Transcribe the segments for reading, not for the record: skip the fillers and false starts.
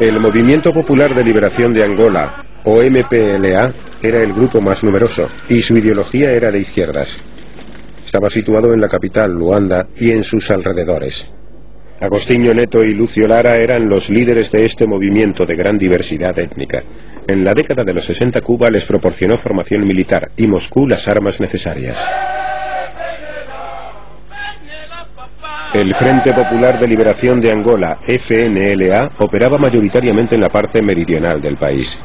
El Movimiento Popular de Liberación de Angola, o MPLA, era el grupo más numeroso y su ideología era de izquierdas. Estaba situado en la capital, Luanda, y en sus alrededores. Agostinho Neto y Lucio Lara eran los líderes de este movimiento de gran diversidad étnica. En la década de los 60 Cuba les proporcionó formación militar y Moscú las armas necesarias. El Frente Popular de Liberación de Angola, FNLA, operaba mayoritariamente en la parte meridional del país.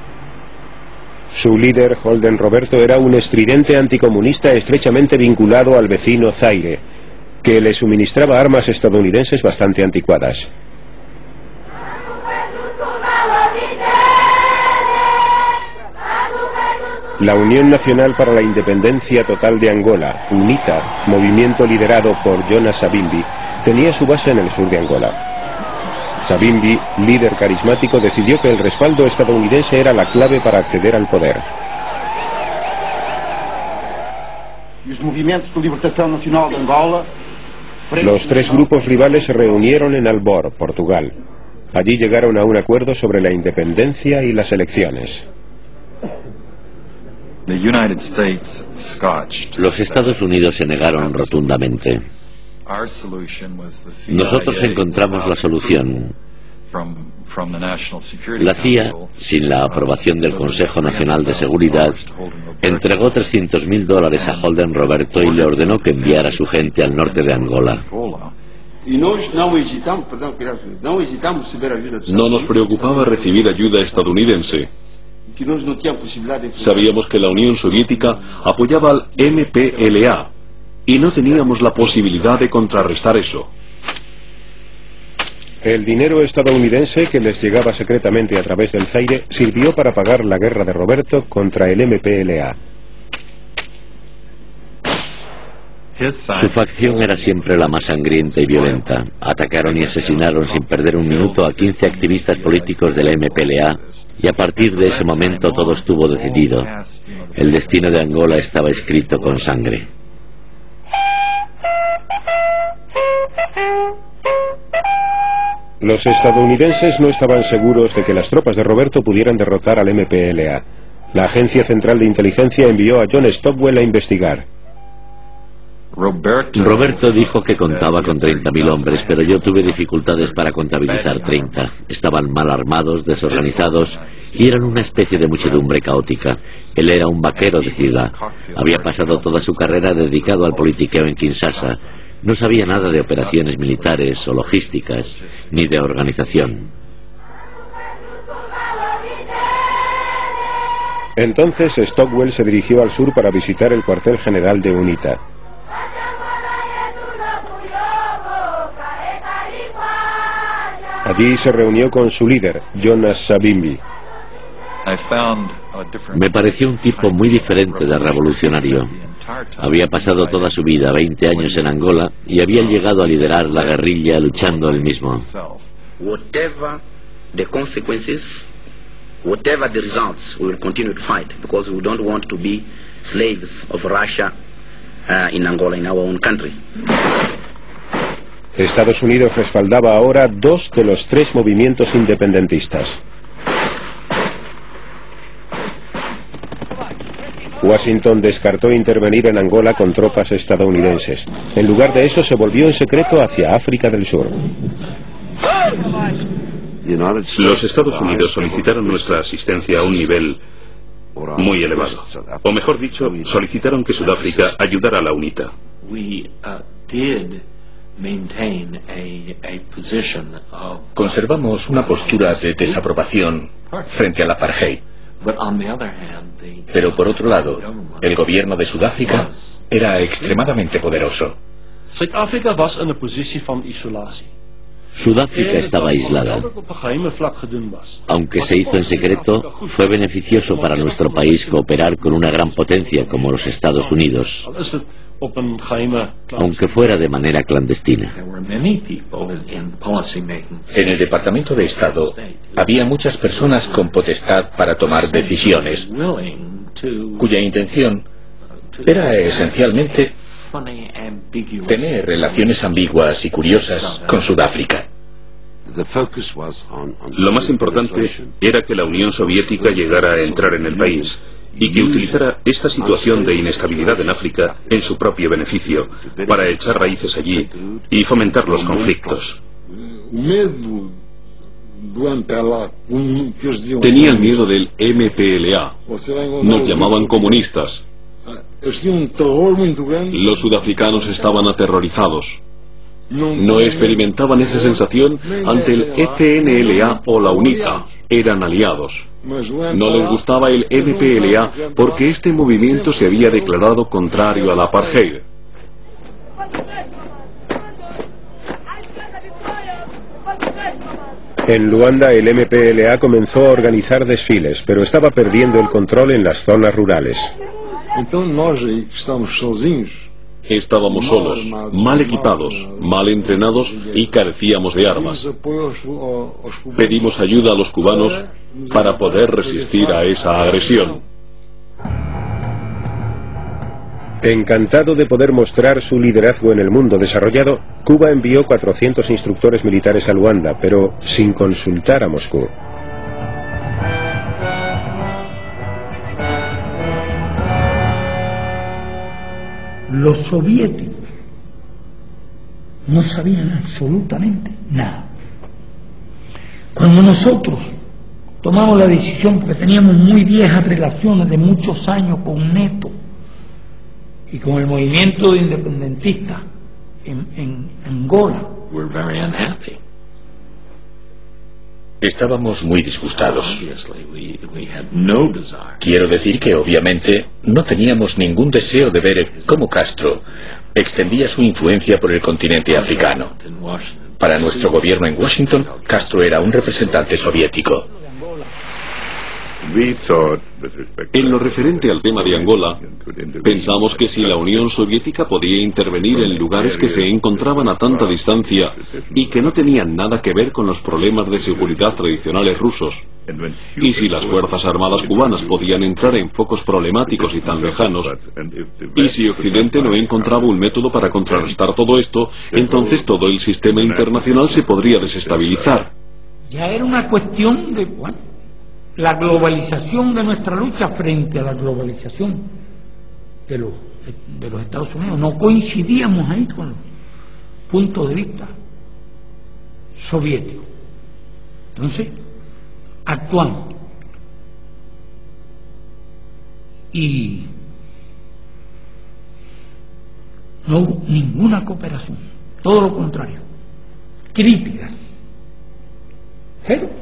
Su líder, Holden Roberto, era un estridente anticomunista estrechamente vinculado al vecino Zaire, que le suministraba armas estadounidenses bastante anticuadas. La Unión Nacional para la Independencia Total de Angola, UNITA, movimiento liderado por Jonas Savimbi, tenía su base en el sur de Angola. Savimbi, líder carismático, decidió que el respaldo estadounidense era la clave para acceder al poder. Los tres grupos rivales se reunieron en Albor, Portugal. Allí llegaron a un acuerdo sobre la independencia y las elecciones. Los Estados Unidos se negaron rotundamente. Nosotros encontramos la solución. La CIA, sin la aprobación del Consejo Nacional de Seguridad, entregó $300.000 a Holden Roberto y le ordenó que enviara a su gente al norte de Angola. No nos preocupaba recibir ayuda estadounidense. Sabíamos que la Unión Soviética apoyaba al MPLA y no teníamos la posibilidad de contrarrestar eso. El dinero estadounidense que les llegaba secretamente a través del Zaire sirvió para pagar la guerra de Roberto contra el MPLA. Su facción era siempre la más sangrienta y violenta. Atacaron y asesinaron sin perder un minuto a 15 activistas políticos del MPLA y a partir de ese momento todo estuvo decidido. El destino de Angola estaba escrito con sangre. Los estadounidenses no estaban seguros de que las tropas de Roberto pudieran derrotar al MPLA. La Agencia Central de Inteligencia envió a John Stockwell a investigar. Roberto dijo que contaba con 30.000 hombres, pero yo tuve dificultades para contabilizar 30. Estaban mal armados, desorganizados y eran una especie de muchedumbre caótica. Él era un vaquero de ciudad. Había pasado toda su carrera dedicado al politiqueo en Kinshasa. No sabía nada de operaciones militares o logísticas, ni de organización. Entonces Stockwell se dirigió al sur para visitar el cuartel general de UNITA. Allí se reunió con su líder, Jonas Savimbi. Me pareció un tipo muy diferente de revolucionario. Había pasado toda su vida, 20 años en Angola, y había llegado a liderar la guerrilla luchando él mismo. Whatever the consequences, whatever the results, we will continue to fight because we don't want to be slaves of Russia in Angola, in our own country. Estados Unidos respaldaba ahora dos de los tres movimientos independentistas. Washington descartó intervenir en Angola con tropas estadounidenses. En lugar de eso, se volvió en secreto hacia África del Sur. Los Estados Unidos solicitaron nuestra asistencia a un nivel muy elevado. O mejor dicho, solicitaron que Sudáfrica ayudara a la UNITA. Conservamos una postura de desaprobación frente al apartheid. Pero por otro lado, el gobierno de Sudáfrica era extremadamente poderoso. Sudáfrica estaba aislada. Aunque se hizo en secreto, fue beneficioso para nuestro país cooperar con una gran potencia como los Estados Unidos, aunque fuera de manera clandestina. En el Departamento de Estado había muchas personas con potestad para tomar decisiones, cuya intención era esencialmente tener relaciones ambiguas y curiosas con Sudáfrica. Lo más importante era que la Unión Soviética llegara a entrar en el país y que utilizara esta situación de inestabilidad en África en su propio beneficio, para echar raíces allí y fomentar los conflictos. Tenían miedo del MPLA. Nos llamaban comunistas. Los sudafricanos estaban aterrorizados. No experimentaban esa sensación ante el FNLA o la UNITA. Eran aliados. No les gustaba el MPLA porque este movimiento se había declarado contrario al apartheid. En Luanda el MPLA comenzó a organizar desfiles, pero estaba perdiendo el control en las zonas rurales. Estábamos solos, mal equipados, mal entrenados y carecíamos de armas. Pedimos ayuda a los cubanos para poder resistir a esa agresión. Encantado de poder mostrar su liderazgo en el mundo desarrollado, Cuba envió 400 instructores militares a Luanda, pero sin consultar a Moscú. Los soviéticos no sabían absolutamente nada. Cuando nosotros tomamos la decisión, porque teníamos muy viejas relaciones de muchos años con Neto y con el movimiento de independentistas en Angola, estábamos muy disgustados. Quiero decir que obviamente no teníamos ningún deseo de ver cómo Castro extendía su influencia por el continente africano. Para nuestro gobierno en Washington, Castro era un representante soviético. En lo referente al tema de Angola, pensamos que si la Unión Soviética podía intervenir en lugares que se encontraban a tanta distancia y que no tenían nada que ver con los problemas de seguridad tradicionales rusos, y si las Fuerzas Armadas cubanas podían entrar en focos problemáticos y tan lejanos, y si Occidente no encontraba un método para contrarrestar todo esto, entonces todo el sistema internacional se podría desestabilizar. Ya era una cuestión de la globalización de nuestra lucha frente a la globalización de los Estados Unidos. No coincidíamos ahí con los puntos de vista soviéticos. Entonces, actuamos. Y no hubo ninguna cooperación, todo lo contrario, críticas. Pero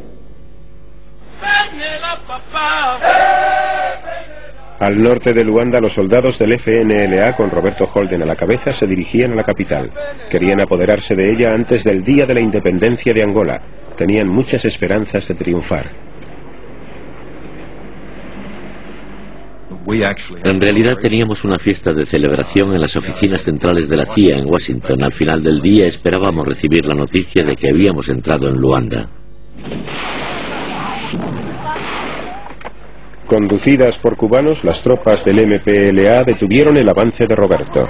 al norte de Luanda, los soldados del FNLA, con Roberto Holden a la cabeza, se dirigían a la capital. Querían apoderarse de ella antes del día de la independencia de Angola. Tenían muchas esperanzas de triunfar. En realidad teníamos una fiesta de celebración en las oficinas centrales de la CIA en Washington. Al final del día esperábamos recibir la noticia de que habíamos entrado en Luanda. Conducidas por cubanos, las tropas del MPLA detuvieron el avance de Roberto.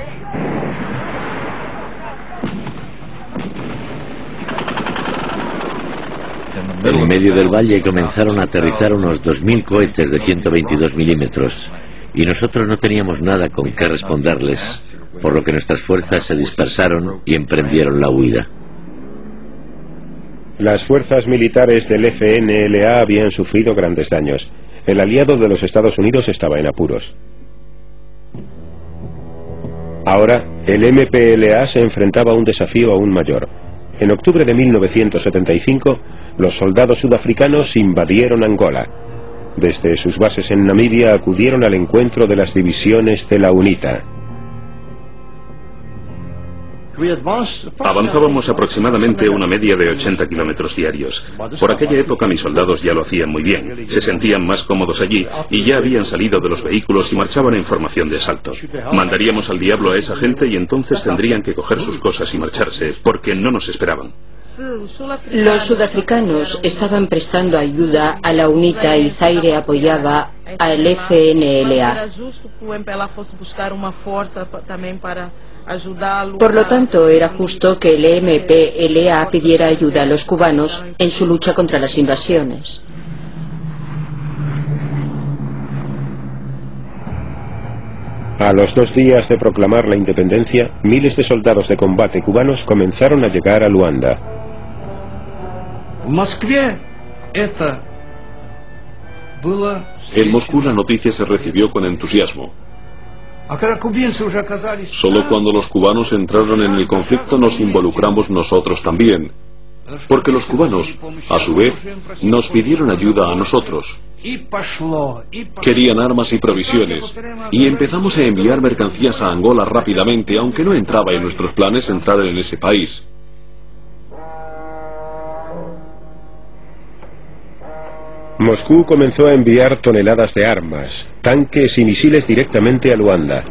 En medio del valle comenzaron a aterrizar unos 2000 cohetes de 122 milímetros y nosotros no teníamos nada con qué responderles, por lo que nuestras fuerzas se dispersaron y emprendieron la huida. Las fuerzas militares del FNLA habían sufrido grandes daños. El aliado de los Estados Unidos estaba en apuros. Ahora, el MPLA se enfrentaba a un desafío aún mayor. En octubre de 1975, los soldados sudafricanos invadieron Angola. Desde sus bases en Namibia acudieron al encuentro de las divisiones de la UNITA. Avanzábamos aproximadamente una media de 80 kilómetros diarios. Por aquella época mis soldados ya lo hacían muy bien. Se sentían más cómodos allí y ya habían salido de los vehículos y marchaban en formación de asalto. Mandaríamos al diablo a esa gente y entonces tendrían que coger sus cosas y marcharse, porque no nos esperaban. Los sudafricanos estaban prestando ayuda a la UNITA y Zaire apoyaba al FNLA. Por lo tanto, era justo que el MPLA pidiera ayuda a los cubanos en su lucha contra las invasiones. A los 2 días de proclamar la independencia, miles de soldados de combate cubanos comenzaron a llegar a Luanda. En Moscú la noticia se recibió con entusiasmo. Solo cuando los cubanos entraron en el conflicto nos involucramos nosotros también, porque los cubanos, a su vez, nos pidieron ayuda a nosotros. Querían armas y provisiones, y empezamos a enviar mercancías a Angola rápidamente, aunque no entraba en nuestros planes entrar en ese país. Moscú comenzó a enviar toneladas de armas, tanques y misiles directamente a Luanda.